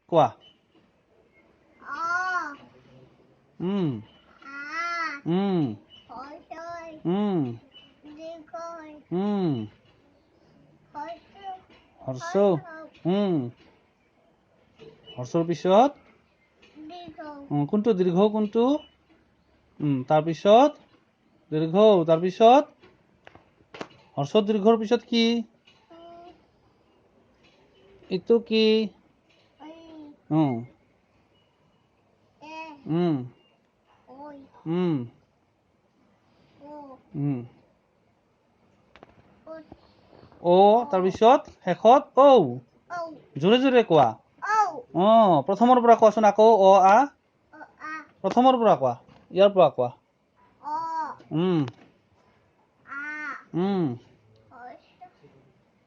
কোৱা অ হৰ্ষ হৰ্ষৰ পিছত কোনটো দীৰ্ঘ কোনটো তাৰপিছত দীৰ্ঘ তাৰপিছত হৰ্ষ দীৰ্ঘৰ পিছত কি ইটো কি ও তাৰপিছত শেষত ঔ জোৰে জোৰে কোৱা প্ৰথমৰ পৰা কোৱাচোন আকৌ অ আ প্ৰথমৰ পৰা কোৱা ইয়াৰ পৰা কোৱা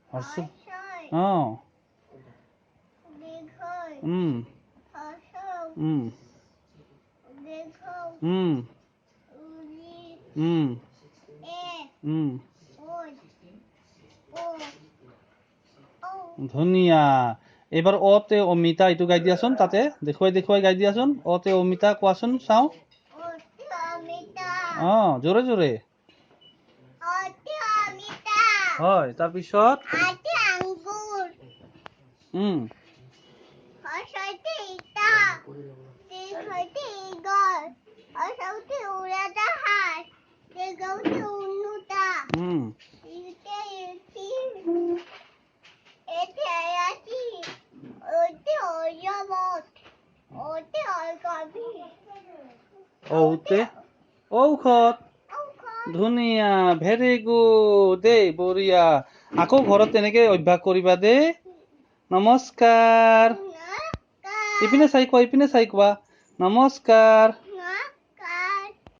হৰ্ষ ধুনীয়া এবাৰ অতে অমিতা এইটো গাই দিয়াচোন তাতে দেখুৱাই গাই দিয়াচোন অতে অমিতা কোৱাচোন চাওঁ জোৰে জোৰে হয় তাৰপিছত ঔতে ঔষধ ধুনীয়া ভেৰি গুড দেই বঢ়িয়া আকৌ ঘৰত তেনেকে অভ্যাস কৰিবা দেই নমস্কাৰ ইপিনে চাই কোৱা নমস্কাৰ